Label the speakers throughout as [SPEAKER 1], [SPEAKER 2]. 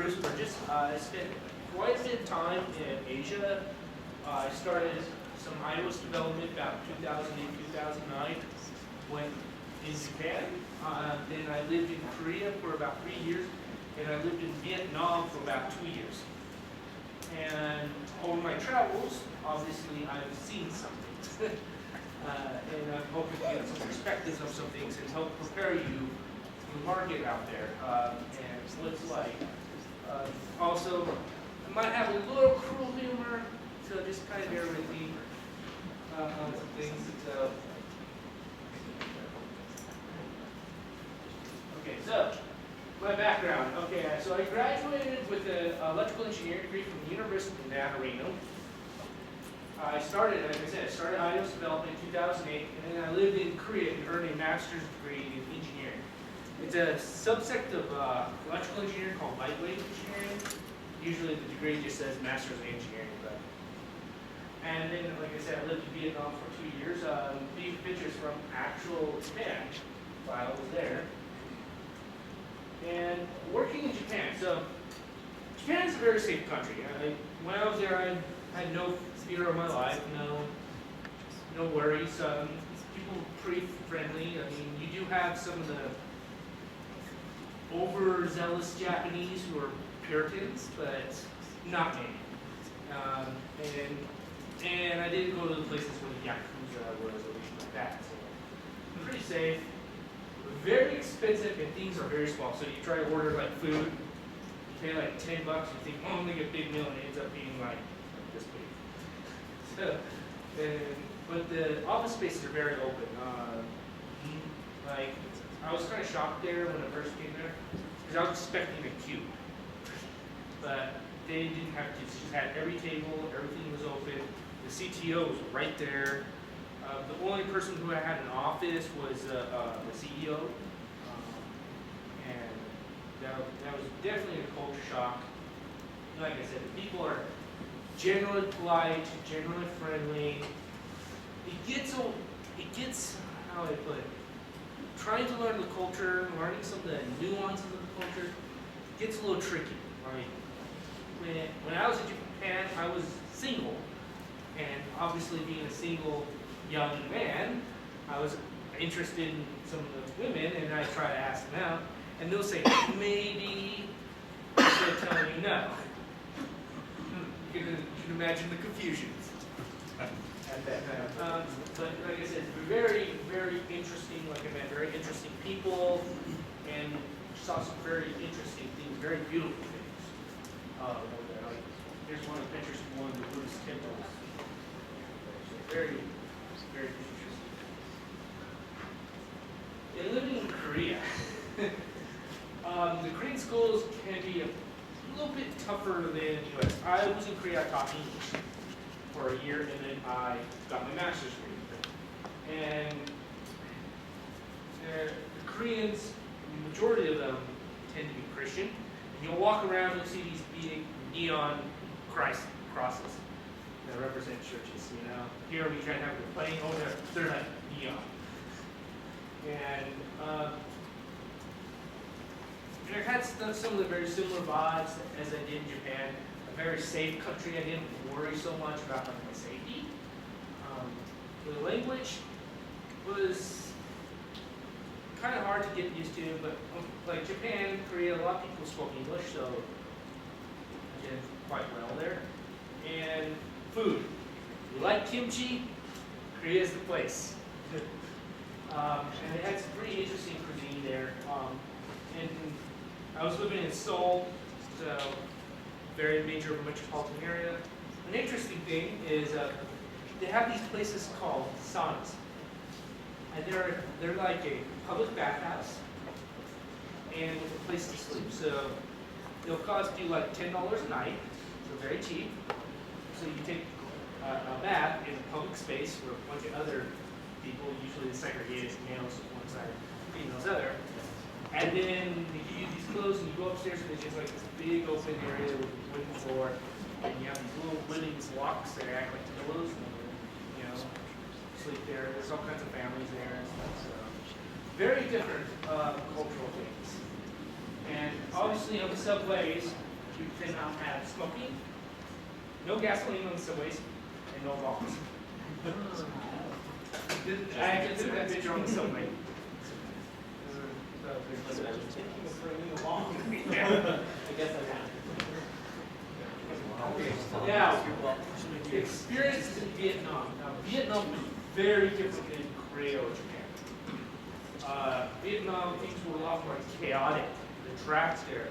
[SPEAKER 1] Bruce Burgess. I spent quite a bit of time in Asia. I started some iOS development about 2008, 2009. Went in Japan. Then I lived in Korea for about 3 years. And I lived in Vietnam for about 2 years. And over my travels, obviously I've seen some things. And I'm hoping to get some perspectives of some things and help prepare you for the market out there and what it's like. Also, I might have a little cruel humor, so just kind of bear with me on some things. So, okay, so my background. Okay, so I graduated with an electrical engineering degree from the University of Navarino. I started, like I said, I started iOS development in 2008, and then I lived in Korea and earned a master's degree in engineering. It's a subsect of electrical engineering called lightweight engineering. Usually the degree just says master's in engineering. And then, like I said, I lived in Vietnam for 2 years. These pictures from actual Japan while I was there. And working in Japan. So Japan is a very safe country. When I was there, I had no fear of my life, no worries. People are pretty friendly. I mean, you do have some of the overzealous Japanese who are Puritans, but not many. And I didn't go to the places where the Yakuza was or anything like that. So pretty safe, very expensive, and things are very small. So you try to order like food, you pay like $10, you think, oh, I'm gonna get a big meal, and it ends up being like this big. So, but the office spaces are very open. Like, I was kind of shocked there when I first came there, because I was expecting a queue. But they didn't have to, just had every table, everything was open. The CTO was right there. The only person who had an office was the CEO. And that was definitely a culture shock. Like I said, the people are generally polite, generally friendly. It gets, how do I put it? Trying to learn the culture, learning some of the nuances of the culture, gets a little tricky, right? When I was in Japan, I was single, and obviously being a single young man, I was interested in some of the women, and I try to ask them out, and they'll say maybe, instead of telling you no. You can imagine the confusion at that time. But like I said, very, very interesting, like I met very interesting people, and saw some very interesting things, very beautiful things.
[SPEAKER 2] Here's one of the pictures from one of the Buddhist temples.
[SPEAKER 1] Very, very interesting. And living in Korea, the Korean schools can be a little bit tougher than the US. I was in Korea, I taught English for a year, and then I got my master's degree. And the Koreans, the majority of them tend to be Christian. And you'll walk around, you'll see these big neon crosses that represent churches. You know, here we try to have the plane. Oh, they're like neon. And I had some of the very similar vibes as I did in Japan. A very safe country. I didn't worry so much about like my safety. The language was kind of hard to get used to, but like Japan, Korea, a lot of people spoke English, so I did quite well there. And food. You like kimchi? Korea is the place. And they had some pretty interesting cuisine there. And I was living in Seoul, so very major metropolitan area. An interesting thing is they have these places called saunas. And they're like a public bathhouse and with a place to sleep. So they'll cost you like $10 a night, so very cheap. So you take a bath in a public space where a bunch of other people, usually the segregated males on one side, females other. And then they give you these clothes and you go upstairs and it's just like this big open area with a wooden floor. And you have these little wooden blocks that act like pillows and you know, sleep there. There's all kinds of families there and stuff. So very different cultural things. And obviously on the subways, you cannot have smoking, no gasoline on the subways, and no bombs. I actually took that picture on the subway. Yeah. Now, experience in Vietnam. Now, Vietnam is very different than Korea or Japan. Vietnam, things were a lot more chaotic. The tracks there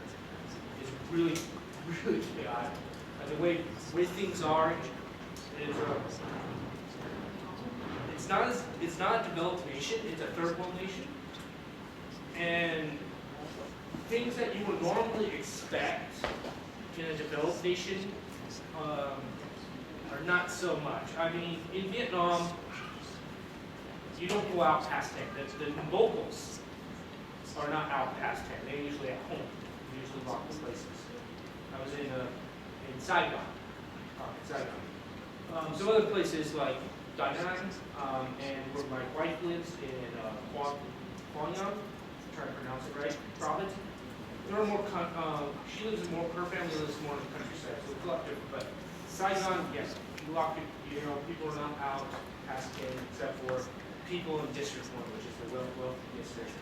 [SPEAKER 1] is really, really chaotic. The way things are is it's not a developed nation. It's a third world nation, and things that you would normally expect in a developed nation are not so much. I mean, in Vietnam, you don't go out past 10. The locals are not out past 10. They're usually at home. They usually lock the places. I was in Saigon. Some other places like Da Nang, and where my wife lives in Quangyang, I'm trying to pronounce it right, province. There are more, she lives in more, her family lives more in the countryside, so it's a lot different. But Saigon, yes, you lock it, people are not out past 10 except for people in District 1, which is the wealthy district.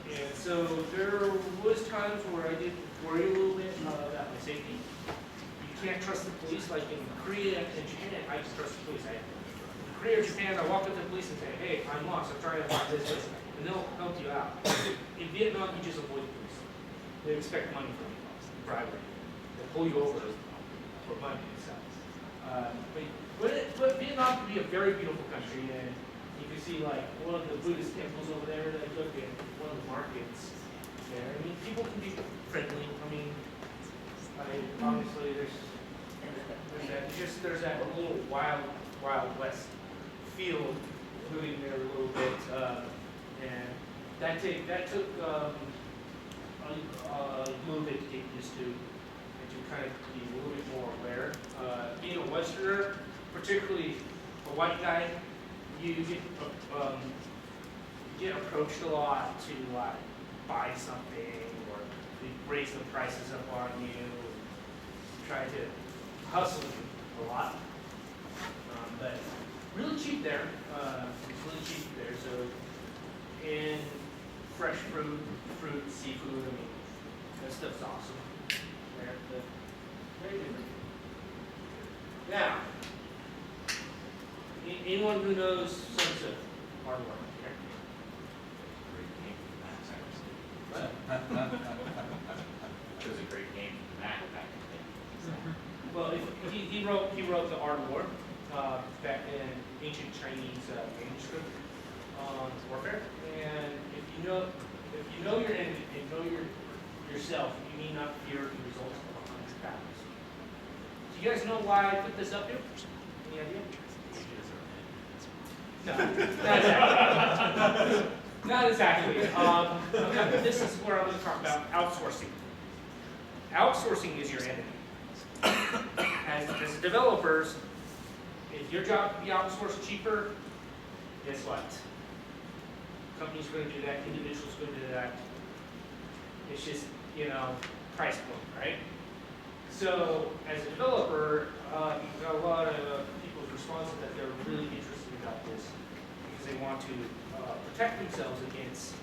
[SPEAKER 1] And so there was times where I did worry a little bit about my safety. You can't trust the police like in Korea and Japan. I just trust the police. In Korea or Japan, I walk up to the police and say, "Hey, I'm lost. I'm trying to find this, and they'll help you out." In Vietnam, you just avoid the police. They expect money from you, bribery. They pull you over for money and stuff. But Vietnam can be a very beautiful country, and you can see like one of the Buddhist temples over there that I took in one of the markets there. I mean, people can be friendly. I mean, obviously there's that little wild west feel moving there a little bit, and that took a little bit to get used to, and to kind of be a little bit more aware. Being a Westerner, particularly a white guy, you get approached a lot to buy something, or they raise the prices up on you, try to hustle a lot. But really cheap there. It's really cheap there. So, and fresh fruit, seafood. I mean, that stuff's awesome. There, very good. Now, anyone who knows Sunset Hardware?
[SPEAKER 3] It was a great game for Mac back in the day.
[SPEAKER 1] Well, he wrote the Art of War back in ancient Chinese manuscript on warfare. And if you know your enemy and know yourself, you need not fear the results of 100 battles. Do you guys know why I put this up here? Any idea? No, not exactly. This is where I'm going to talk about outsourcing. Outsourcing is your enemy. As developers, if your job can be outsourced cheaper, guess what? Companies are going to do that, individuals are going to do that. It's just, price point, right? So, as a developer, you've got a lot of people's responses that they're really interested about this because they want to protect themselves against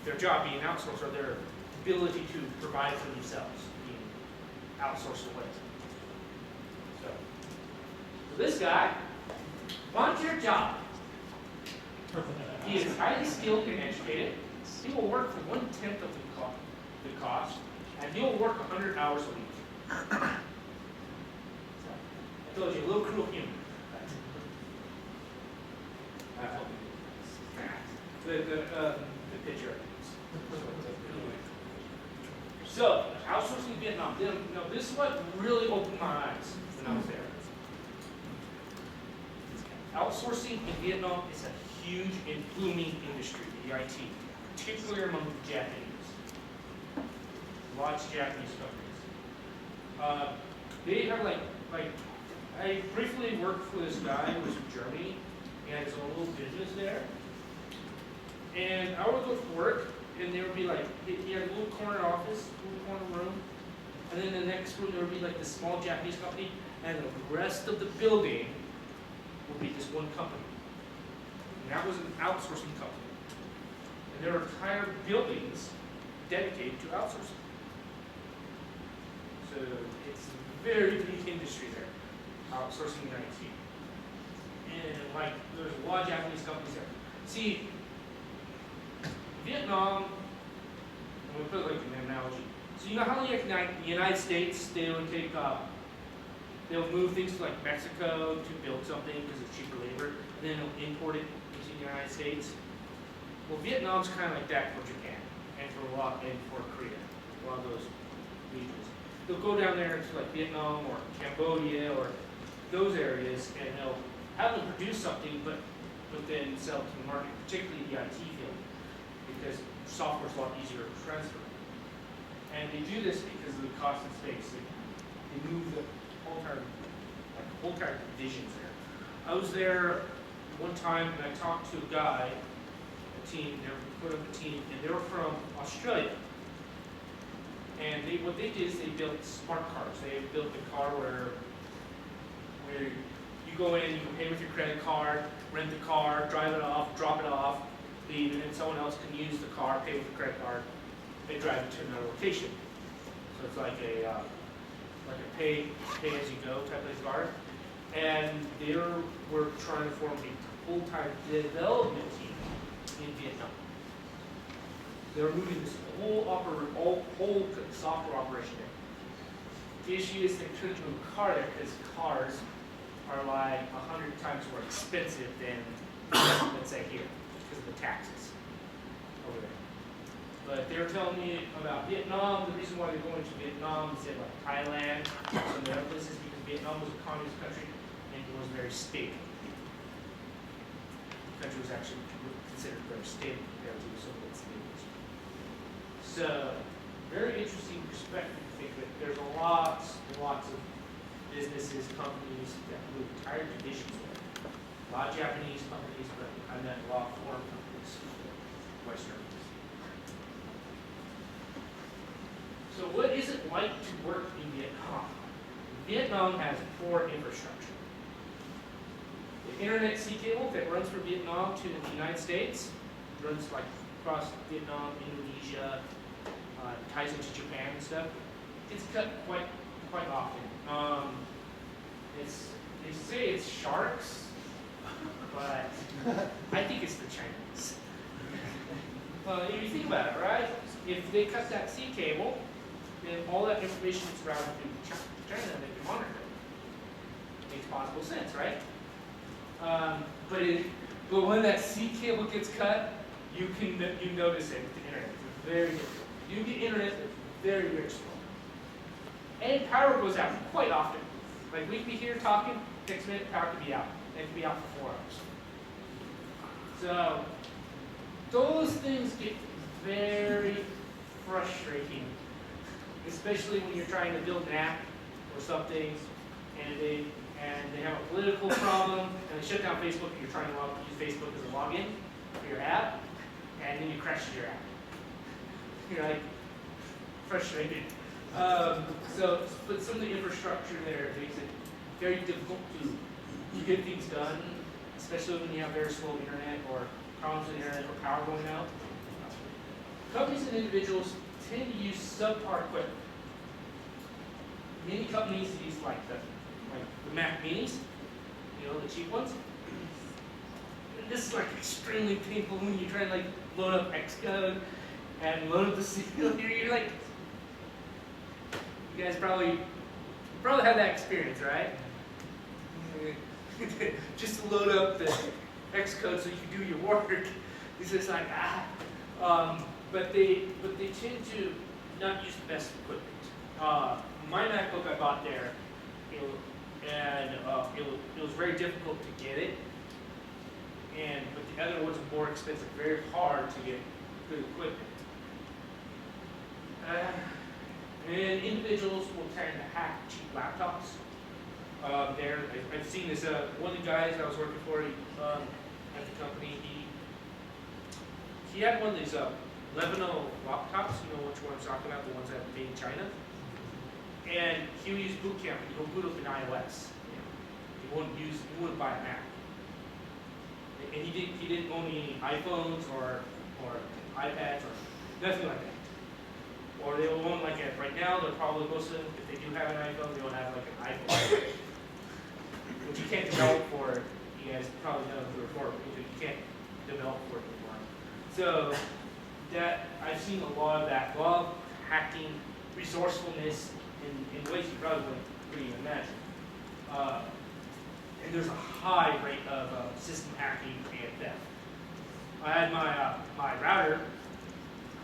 [SPEAKER 1] their job being outsourced or their ability to provide for themselves being outsourced away. So this guy wants your job. He is highly skilled and educated. He will work for 1/10 of the cost, and he will work 100 hours a week. I told you, a little cruel humor. The picture. So, outsourcing Vietnam. Now, this is what really opened my eyes when I was there. Outsourcing in Vietnam is a huge and booming industry, the IT, particularly among the Japanese. Lots of Japanese companies. They have like I briefly worked for this guy who was from Germany. He had his own little business there. And I would go to work, and there would be like, he had a little corner office, and then the next room there would be like this small Japanese company, and the rest of the building would be this one company. And that was an outsourcing company. And there are entire buildings dedicated to outsourcing. So it's a very big industry there, outsourcing in IT. And like, there's a lot of Japanese companies there. See, Vietnam, I'm going to put it like an analogy. So you know how like in the United States, they would take, they'll move things to like Mexico to build something because it's cheaper labor, and then they'll import it into the United States. Well, Vietnam's kind of like that for Japan, and for Korea, a lot of those regions. They'll go down there to like Vietnam or Cambodia or those areas, and they'll have them produce something, but then sell it to the market, particularly the IT field, because software's a lot easier to transfer. And they do this because of the cost of space. They move the whole entire divisions there. I was there one time and I talked to a guy, a team, they put up a team, and they were from Australia. And what they did is they built smart cars. They built a car where you go in, you can pay with your credit card, rent the car, drive it off, drop it off, leave, and then someone else can use the car, pay with the credit card, and drive it to another location. So it's like a pay as you go type of car. And they were trying to form a full-time development team in Vietnam. They were moving this whole software operation there. The issue is they couldn't move a car there because cars are like 100 times more expensive than, let's say, here, because of the taxes over there. But they were telling me about Vietnam. The reason why they're going to Vietnam instead of like Thailand and some other places is because Vietnam was a communist country and it was very stable. The country was actually considered very stable compared to some of its neighbors. So, very interesting perspective to think that there's lots and lots of businesses, companies that move entire divisions there. A lot of Japanese companies, but I met a lot of foreign companies, Western. So what is it like to work in Vietnam? Vietnam has poor infrastructure. The internet sea cable that runs from Vietnam to the United States runs like across Vietnam, Indonesia, ties into Japan and stuff. It's cut quite often. They say it's sharks, but I think it's the Chinese. If you think about it, right? If they cut that sea cable, then all that information is routed through China and they can monitor it. Makes possible sense, right? But when that sea cable gets cut, you notice it with the internet. It's very difficult. You get internet that's very, very slow. And power goes out quite often. Like we'd be here talking, next minute power could be out. It could be out for 4 hours. So those things get very frustrating, especially when you're trying to build an app or something, and they have a political problem, and they shut down Facebook, and you're trying to use Facebook as a login for your app, and then you crash your app. You're like frustrated. But some of the infrastructure there makes it very difficult to get things done, especially when you have very slow internet or problems with internet or power going out. Companies and individuals tend to use subpar equipment. Many companies use like the Mac Minis, the cheap ones. And this is like extremely painful when you try to like load up Xcode and load up the simulator. You're like, you guys probably had that experience, right? Just to load up the Xcode so you can do your work. It's just like but they tend to not use the best equipment. My MacBook I bought there, it was very difficult to get it, but the other ones are more expensive, very hard to get good equipment. And individuals will tend to hack cheap laptops. I've seen this. One of the guys I was working for at the company, he had one of these Lebanon laptops. You know which one I'm talking about? The ones that are made in China. And he would use Boot Camp, and he'll boot up an iOS. He wouldn't buy a Mac. And he didn't own any iPhones or iPads or nothing like that. Or they will own like right now, they're probably most of them, if they do have an iPhone, they will have like an iPhone. Which you can't develop for, you guys probably know before, you can't develop for it anymore. So that I've seen a lot of that, a lot of hacking, resourcefulness in ways you probably wouldn't even imagine. And there's a high rate of system hacking and theft. I had my router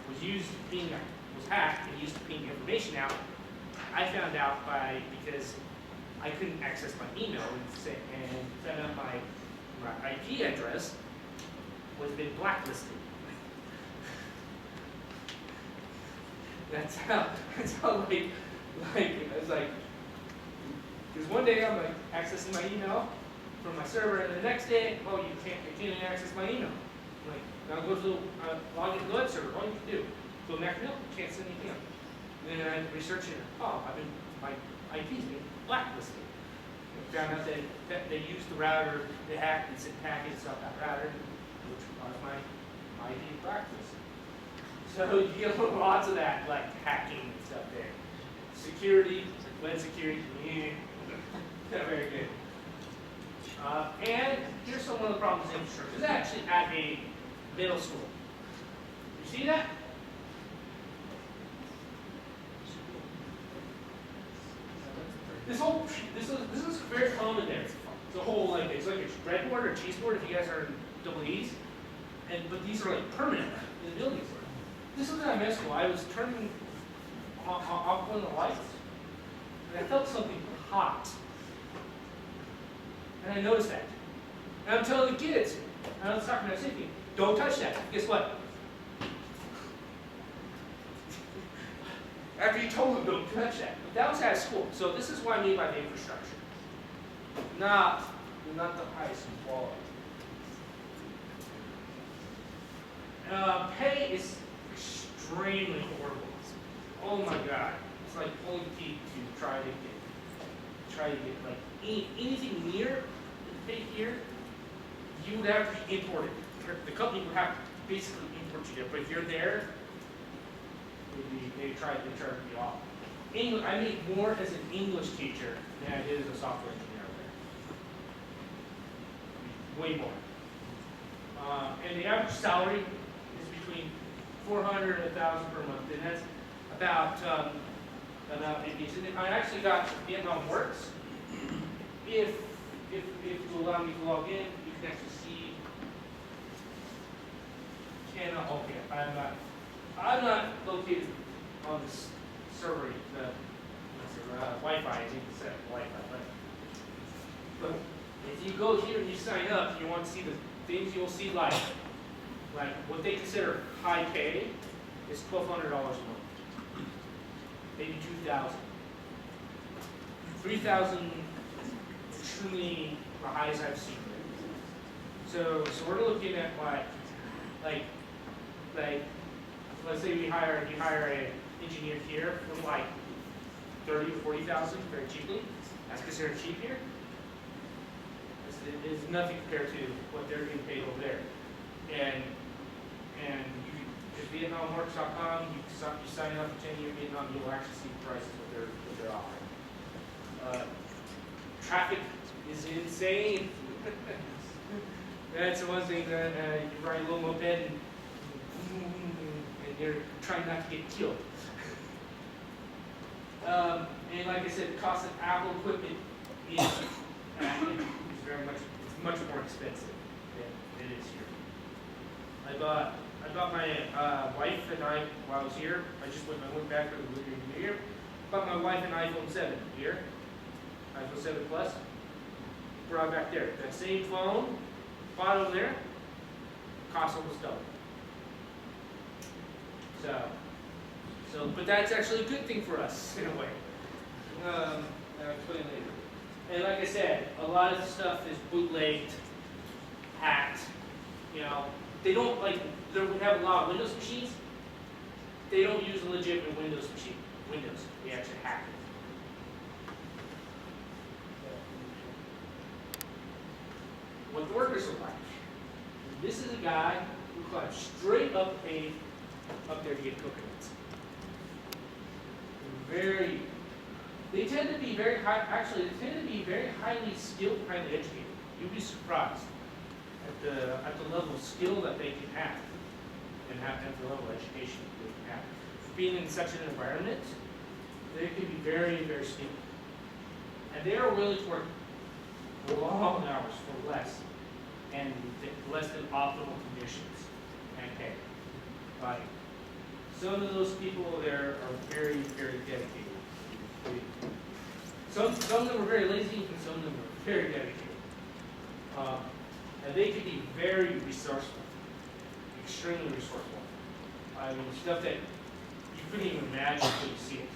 [SPEAKER 1] was hacked and used to ping information out. I found out because I couldn't access my email and found out my IP address was been blacklisted. That's how like I was like, because one day I'm like accessing my email from my server, and the next day, oh, you can't even access my email. I'm like, now go to log into the web server. All you can do, go back to you can't send anything. And then I'm researching it. Oh, my IP's been blacklisted. And found out that they used the router, they hacked and sent packets off that router, which caused my IP blacklisted. So you get lots of that, like hacking and stuff there. Security, web security, not very good. And here's some of the problems with infrastructure. This is actually at a middle school. You see that? This is very common there. It's a whole it's like a breadboard or cheese board if you guys are in double E's. But these are like permanent in the buildings. This was at middle school. I was turning off one of the lights, and I felt something hot. And I noticed that. And I'm telling the kids, and I was talking to my safety, don't touch that. Guess what? After you told them don't touch that. But that was at school. So this is what I mean by the infrastructure. Not the highest quality. Pay is extremely horrible. Oh my God. It's like pulling teeth to try to get like anything near the pay here, you would have to be imported. The company would have to basically import you there. But if you're there, they try to be off. I make more as an English teacher than I did as a software engineer there. Way more. And the average salary is between $400 and $1,000 per month, and that's about I actually got Vietnam Works. If you allow me to log in, you can actually see. Okay, I'm not located on this server, Wi-Fi. I need to set up Wi-Fi. But if you go here and you sign up, you want to see the things you'll see like what they consider high pay is $1,200 a month, maybe $2,000, $3,000. Truly the highest I've seen. So we're looking at like let's say you hire an engineer here for like $30,000 or $40,000 very cheaply. That's considered cheap here. It's nothing compared to what they're getting paid over there. And you just VietnamWorks.com, you sign up for 10-year Vietnam, you'll actually see the prices what they're offering. Traffic is insane. That's the one thing that you ride a little moped and you're trying not to get killed. And like I said, the cost of Apple equipment is much more expensive than it is here. I bought my wife and I while I was here. I went back for the New Year. Bought my wife an iPhone 7 here. iPhone 7 Plus, brought back there. That same phone, bought over there, cost almost double. But that's actually a good thing for us in a way. I'll explain later. And like I said, a lot of the stuff is bootlegged, hacked. They don't they have a lot of Windows machines. They don't use a legitimate Windows machine. Windows, they actually hack it. what the workers look like. This is a guy who climbed straight up up there to get coconuts. They tend to be very high, actually they tend to be very highly skilled, highly educated. You'd be surprised at the level of skill that they can have and at the level of education they can have. Being in such an environment, they can be very, very skilled. And they are willing to work long hours for less and less than optimal conditions and pay. Like, some of those people there are very, very dedicated. Some of them are very lazy and some of them are very dedicated. And they can be very resourceful, extremely resourceful. I mean, stuff that you couldn't even imagine until you see it.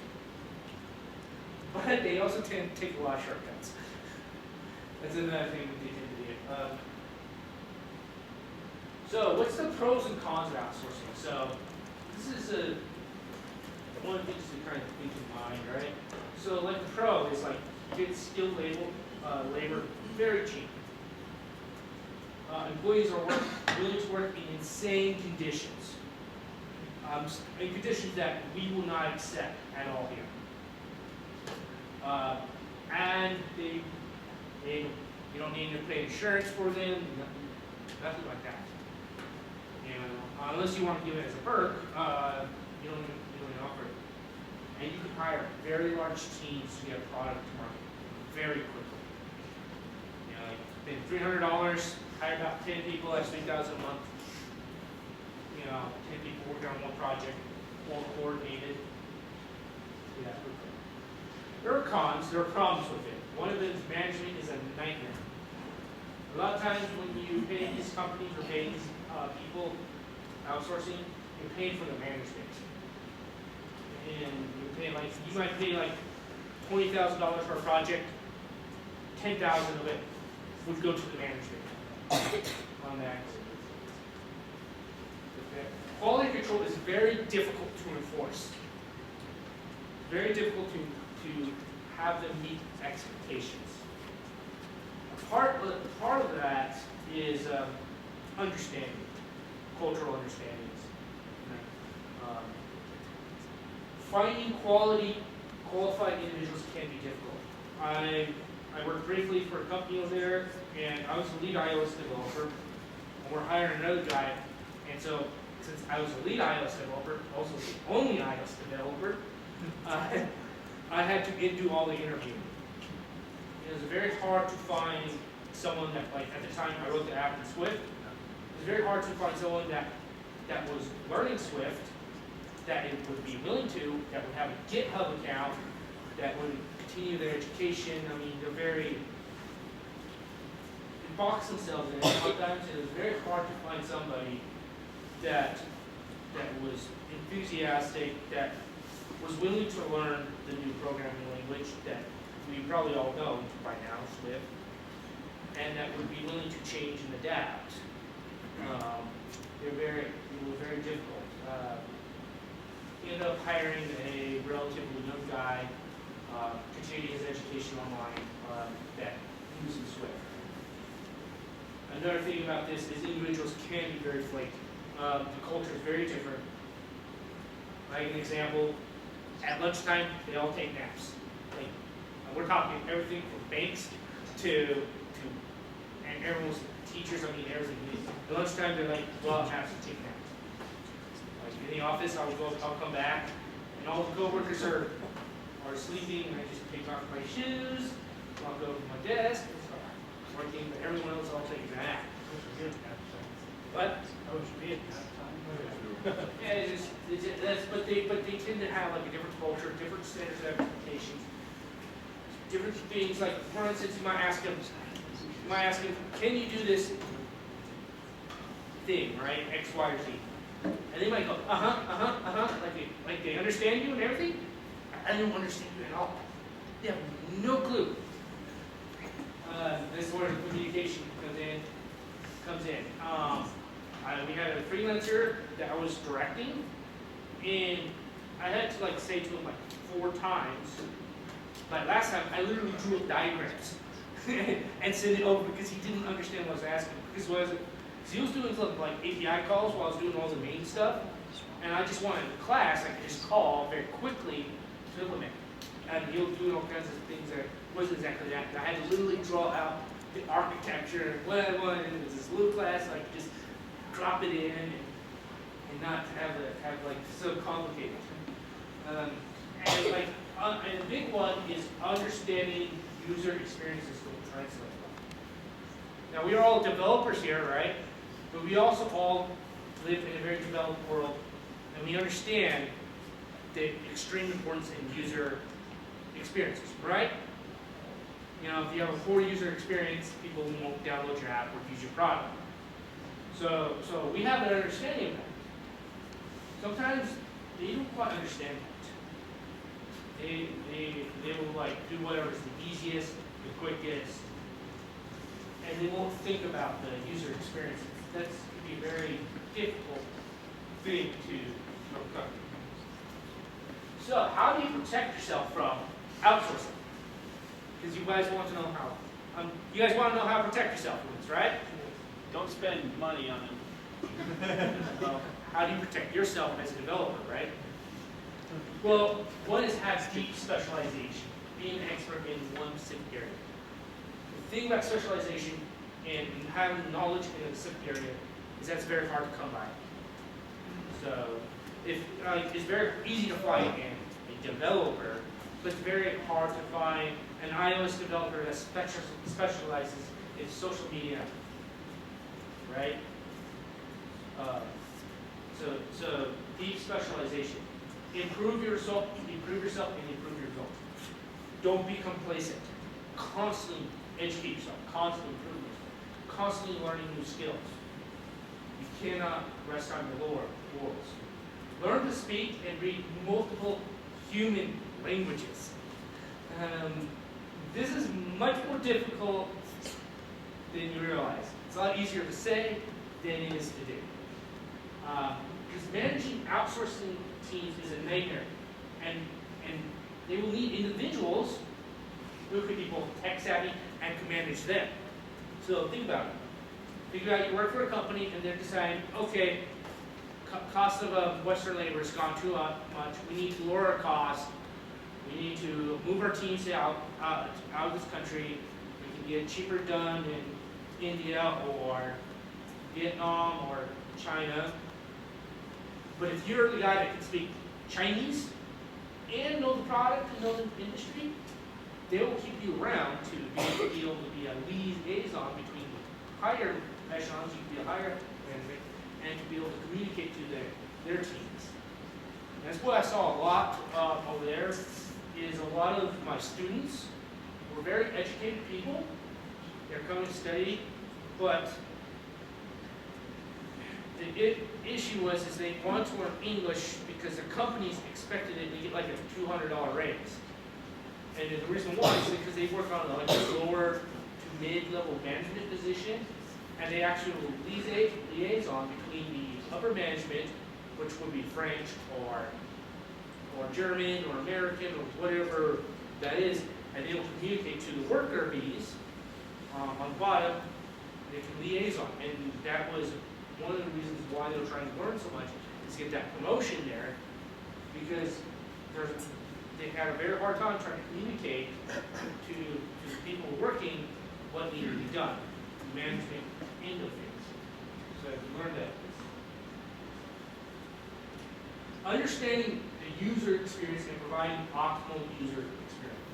[SPEAKER 1] But they also tend to take a lot of shortcuts. That's another thing that they tend to do. So, what's the pros and cons of outsourcing? So, this is one of the things to kind of keep in mind, right? So, like the pro is like you get skilled labor very cheap. Employees are willing to work in insane conditions, in conditions that we will not accept at all here. And you don't need to pay insurance for them, nothing like that. Unless you want to give it as a perk, you don't even offer it. And you can hire very large teams to get a product to market very quickly. Like pay $300, hire about 10 people, that's $3,000 a month. 10 people working on one project, all coordinated. Yeah. There are cons, there are problems with it. One of them is management is a nightmare. A lot of times when you pay these companies or pay these people outsourcing, you're paying for the management. And you might pay like $20,000 for a project, $10,000 of it would go to the management on that. Quality control is very difficult to enforce. Very difficult to have them meet expectations. Part of that is understanding, cultural understandings. Finding qualified individuals can be difficult. I worked briefly for a company over there, and I was the lead iOS developer, and we're hiring another guy, and so since I was the lead iOS developer, also the only iOS developer, I had to do all the interviewing. It was very hard to find someone that, like at the time I wrote the app in Swift, it was very hard to find someone that was learning Swift, that it would be willing to, that would have a GitHub account, that would continue their education. I mean, they're very, they box themselves in sometimes, and it was very hard to find somebody that was enthusiastic, that was willing to learn the new programming language that we probably all know by now, Swift, and that would be willing to change and adapt. It was very difficult. He ended up hiring a relatively young guy, continuing his education online, that uses Swift. Another thing about this is individuals can be very flaky. The culture is very different. Like an example, at lunchtime, they all take naps. Like, we're talking everything from banks to and everyone's teachers, I mean everything. At lunchtime, they're like, well, have to take naps. Like in the office, I'll come back, and all the coworkers are sleeping, and I just take off my shoes, walk over to my desk, and start working, but everyone else all takes a nap. What?
[SPEAKER 2] I wish we had that time.
[SPEAKER 1] Yeah, but they tend to have like a different culture, different standards of expectations, different things. Like for instance, you might ask them, can you do this thing, right? X, Y, or Z. And they might go, like they understand you and everything. I don't understand you at all. They have no clue. This is where communication comes in. We had a freelancer that I was directing, and I had to say to him 4 times. Like last time, I literally drew up diagrams and send it over because he didn't understand what I was asking. Because he was doing something like API calls while I was doing all the main stuff, and I just wanted a class I could just call very quickly to implement. And he was doing all kinds of things that wasn't exactly that. And I had to literally draw out the architecture, what I wanted, and it was this little class, so I could just drop it in and not have like so complicated. And like, and a big one is understanding user experiences to translate. Now we are all developers here, right? But we also all live in a very developed world, and we understand the extreme importance in user experiences, right? You know, if you have a poor user experience, people won't download your app or use your product. So we have an understanding of that. Sometimes they don't quite understand that. They will like do whatever's the easiest, the quickest, and they won't think about the user experiences. That's can be a very difficult thing to overcome. So how do you protect yourself from outsourcing? Because you guys want to know how. You guys want to know how to protect yourself from this, right?
[SPEAKER 2] Don't spend money on them.
[SPEAKER 1] Well, how do you protect yourself as a developer, right? Well, one is have deep specialization, being an expert in one specific area. The thing about specialization and having knowledge in a specific area is that's very hard to come by. So, it's very easy to find a developer, but it's very hard to find an iOS developer that specializes in social media, right? So deep specialization. Improve yourself, and improve your results. Don't be complacent. Constantly educate yourself, constantly improve yourself, constantly learning new skills. You cannot rest on your laurels. Learn to speak and read multiple human languages. This is much more difficult than you realize. It's a lot easier to say than it is to do. Because managing outsourcing teams is a nightmare. And they will need individuals who could be both tech savvy and can manage them. So think about it. Think about you work for a company and they're deciding, okay, cost of Western labor has gone too much. We need to lower our costs. We need to move our teams out of this country. We can get cheaper done in India or Vietnam or China. But if you're the guy that can speak Chinese and know the product and know the industry, they will keep you around to be able to be a liaison between the higher echelons, you can be a higher management, and to be able to communicate to their teams. And that's what I saw a lot over there, is a lot of my students were very educated people. They're coming to study, but the issue was is they wanted to learn English because their companies expected it to get like a $200 raise. And the reason why is because they work on like a lower to mid-level management position, and they actually liaison between the upper management, which would be French or German or American or whatever that is, and they will communicate to the worker bees on the bottom. They can liaison, and that was one of the reasons why they were trying to learn so much, is to get that promotion there, because they had a very hard time trying to communicate to the people working what needed to be done, the management end of things. So I learned that. Understanding the user experience and providing optimal user experience.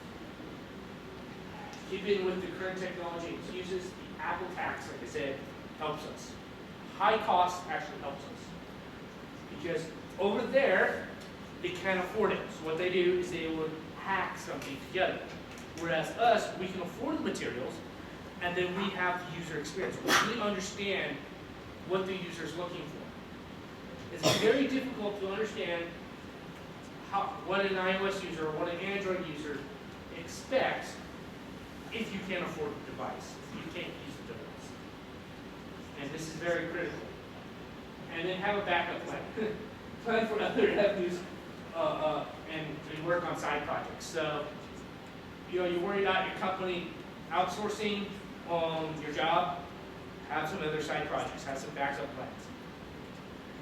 [SPEAKER 1] Keeping with the current technology it uses, the Apple tax, like I said, helps us. High cost actually helps us. Because over there, they can't afford it. So what they do is they would hack something together. Whereas us, we can afford the materials, and then we have the user experience. We understand what the user is looking for. It's very difficult to understand what an iOS user or what an Android user expects if you can't afford the device, if you can't use the device. And this is very critical. And then have a backup plan. Plan for other revenues and work on side projects. So, you worry about your company outsourcing your job, have some other side projects, have some backup plans.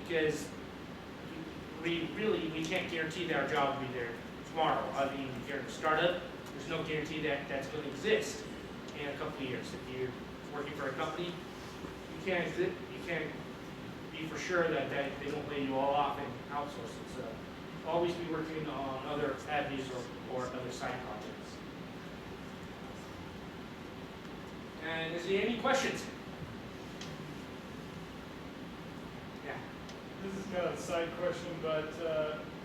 [SPEAKER 1] Because we can't guarantee that our job will be there tomorrow. I mean, if you're in a startup, there's no guarantee that that's going to exist in a couple of years. If you're working for a company, you can't be for sure that they won't lay you all off and outsource it. So always be working on other avenues or other side projects. And is there any questions? Yeah.
[SPEAKER 4] This is kind of a side question, but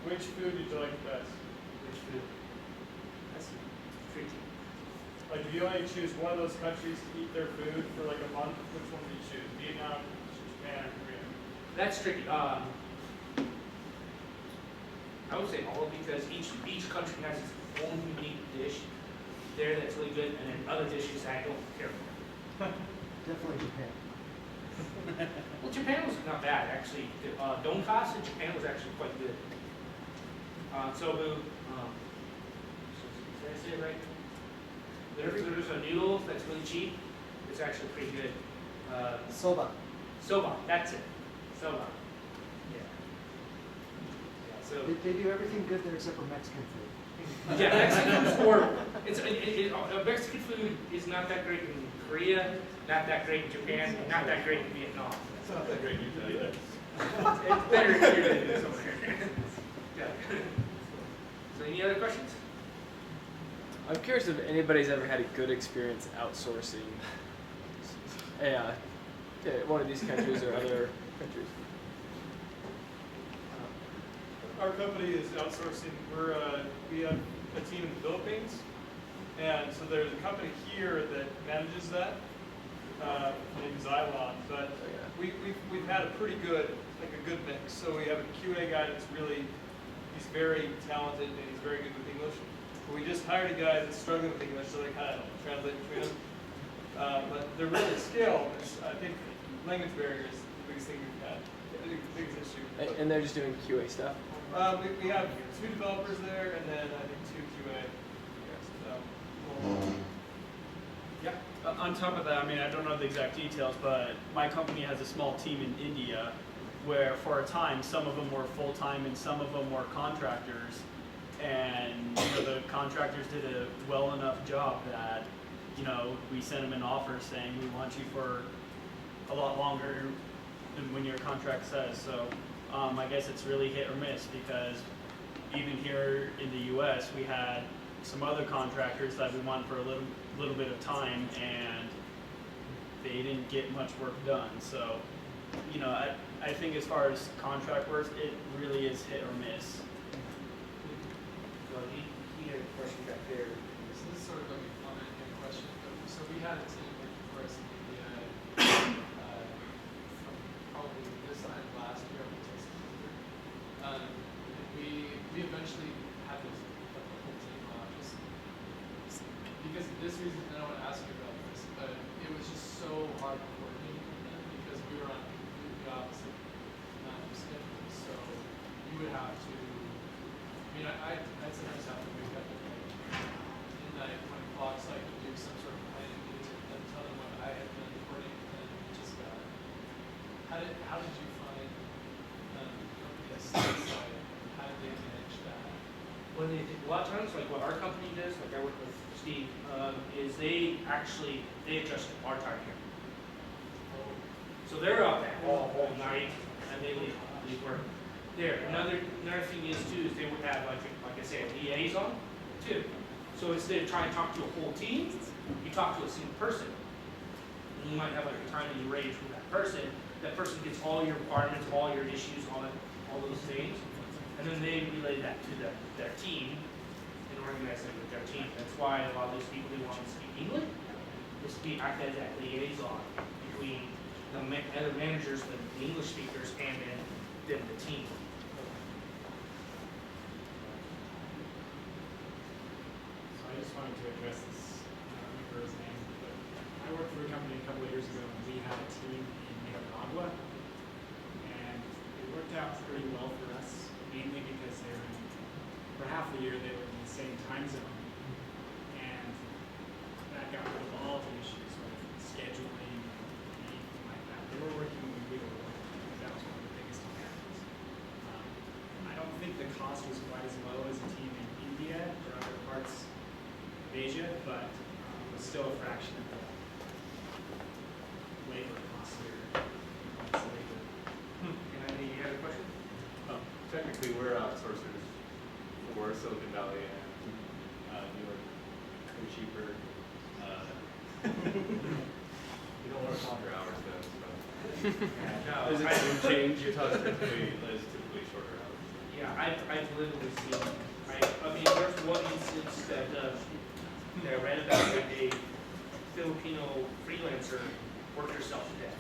[SPEAKER 4] which food did you like the best?
[SPEAKER 1] Which food? That's tricky.
[SPEAKER 4] Like, if you only choose one of those countries to eat their food for like a month, which one would you choose? Vietnam, Japan, or Korea?
[SPEAKER 1] That's tricky. I would say all because each country has its own unique dish there that's really good, and then other dishes I don't care for.
[SPEAKER 5] Definitely Japan.
[SPEAKER 1] Well, Japan was not bad actually. Donkasu in Japan was actually quite good. Sobu. Did I say it right? There's a noodle that's really cheap. It's actually pretty good.
[SPEAKER 5] Soba.
[SPEAKER 1] Soba. That's it. Soba. Yeah. So.
[SPEAKER 5] They do everything good there except for Mexican food.
[SPEAKER 1] Yeah, Mexican food is horrible. Mexican food is not that great in Korea, not that great in Japan, not that great in Vietnam.
[SPEAKER 4] It's not that great, you tell you that.
[SPEAKER 1] It's better here than it is over here. Yeah. So any other questions?
[SPEAKER 6] I'm curious if anybody's ever had a good experience outsourcing one of these countries or other countries.
[SPEAKER 4] Our company is outsourcing. We have a team in the Philippines, and so there's a company here that manages that, named Xylon. But we've had a pretty good mix. So we have a QA guy that's he's very talented and he's very good with English. But we just hired a guy that's struggling with English, so they kind of translate between them. But they're really skilled. I think language barrier is the biggest thing we've had, the biggest issue.
[SPEAKER 6] And they're just doing QA stuff?
[SPEAKER 4] We have 2 developers there, and then I think 2 QA. So,
[SPEAKER 2] Yeah. On top of that, I mean, I don't know the exact details, but my company has a small team in India where for a time, some of them were full-time and some of them were contractors. And the contractors did a well enough job that, we sent them an offer saying we want you for a lot longer than when your contract says. So I guess it's really hit or miss because even here in the U.S. we had some other contractors that we wanted for a little bit of time and they didn't get much work done. So, I think as far as contract work, it really is hit or miss.
[SPEAKER 1] Well, he had a question back there.
[SPEAKER 7] So this is sort of like a comment and a question. So we had a team working for us in India from probably this time last year up until September. And we eventually had this the whole team just because of this reason. And I want to ask you about this, but it was just so hard coordinating with them because we were on completely opposite schedules. So you would have to. I mean, I'd sometimes have to wake up at like midnight, 1 o'clock, so I could do some sort of planning meeting and then tell them what I had been recording and just how did you find companies stateside? How did they manage that?
[SPEAKER 1] A lot of times, like what our company does, like I work with Steve, is they adjust our time here. So they're up all night and they leave work. There. Another thing is too is they would have like I say a liaison too. So instead of trying to talk to a whole team, you talk to a single person. And you might have like a time that you arrange with that person. That person gets all your requirements, all your issues, all those things, and then they relay that to their team and organize it with their team. That's why a lot of those people they want to speak English. They act as that liaison between the other managers, the English speakers, and then the team.
[SPEAKER 8] I just wanted to address this, I don't remember his name, but I worked for a company a couple of years ago and we had a team in Nicaragua and it worked out pretty well for us, mainly because for half the year they were in the same time zone and that got rid of as quite as low as a team in India or other parts of Asia, but was still a fraction of the labor costs here.
[SPEAKER 1] Any other questions?
[SPEAKER 9] Technically, we're outsourcers for Silicon Valley and New York. We're cheaper. We don't work longer hours though.
[SPEAKER 1] No,
[SPEAKER 6] Is it
[SPEAKER 1] I-
[SPEAKER 6] some change?
[SPEAKER 9] Utah's typically shorter hours.
[SPEAKER 1] Yeah, I've literally seen, I mean, there's one instance that I read about that a Filipino freelancer worked herself to death.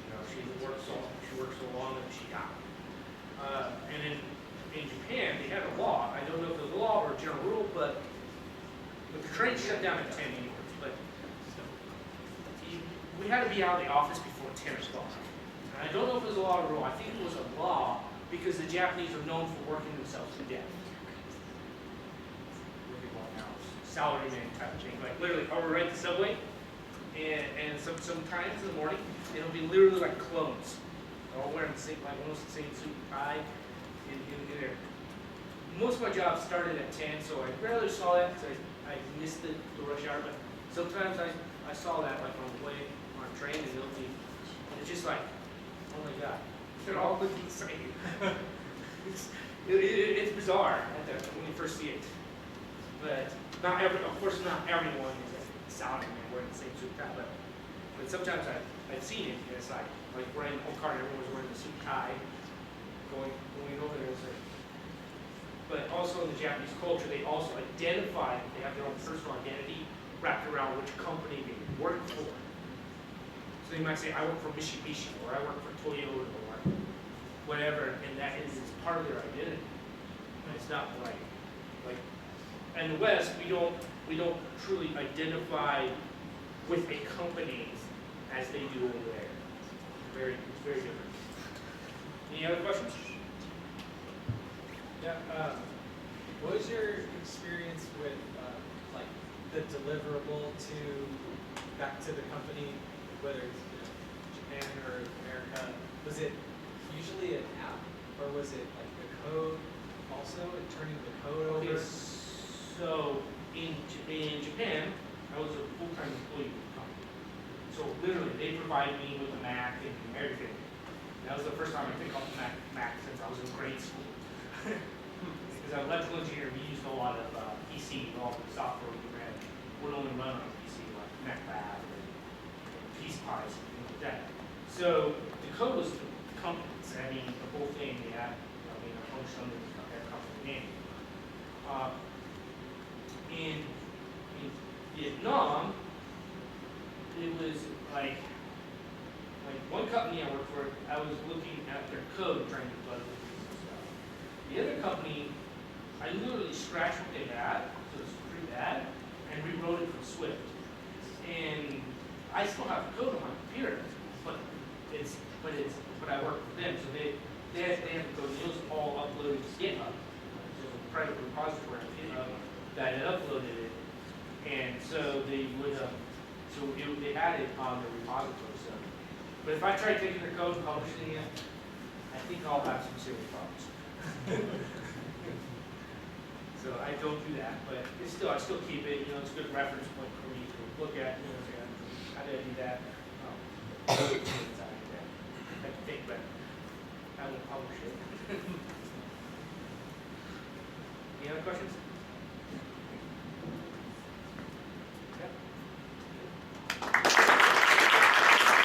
[SPEAKER 1] You know, she worked so long that she died. And in Japan, they had a law, I don't know if it was a law or a general rule, but the train shut down at 10 anyway, but we had to be out of the office before 10 o'clock. And I don't know if it was a law or a rule, I think it was a law because the Japanese are known for working themselves to death. Really long hours, salaryman type of thing, like literally, I'll ride the subway, and sometimes in the morning, it'll be literally like clones. They're all wearing the same, like almost the same suit and tie in there. Most of my jobs started at 10, so I rarely saw that because I missed the rush hour, but sometimes I saw that like on the way on a train, and it's just like, oh my God, they're all looking the same. It's bizarre when you first see it, but of course not everyone is a salaryman wearing the same suit and tie, but sometimes I've seen it, and it's like we're in the whole car and everyone's wearing the suit and tie, going over there. But also in the Japanese culture, they also identify, they have their own personal identity wrapped around which company they work for. So they might say, I work for Mitsubishi, or I work for Toyota, or whatever, and that is part of their identity. And it's not like in the West, we don't truly identify with a company as they do over there. It's very different. Any other questions?
[SPEAKER 7] Yeah, what was your experience with like the deliverable back to the company, whether it's Japan or America? Was it usually an app, or was it like the code also, and turning the code
[SPEAKER 1] Okay,
[SPEAKER 7] over?
[SPEAKER 1] so in Japan, I was a full-time employee with the company. So literally, they provided me with a Mac and everything. That was the first time I picked up the Mac since I was in grade school. Because I'm an electrical engineer, we used a lot of PC, all the software we ran would only run on a PC, like MacLab and PC Pies and things like that. So the code was the company's. I mean, the whole thing, they had, a function under their company name. In Vietnam, it was like one company I worked for, I was looking at their code trying to plug with these and stuff. The other company, I literally scratched what they had, so it's pretty bad, and rewrote it from Swift. And I still have the code on my computer, but I work for them, so they have the code, and it was all uploaded to GitHub. There's a private repository on GitHub that had uploaded it, and so they had it on the repository. So, but if I try taking their code and publishing it, I think I'll have some serious problems. So I don't do that, but I still keep it. It's a good reference point for me to look at. Say, how did I do that? I have to think, but I won't publish it. Any other questions?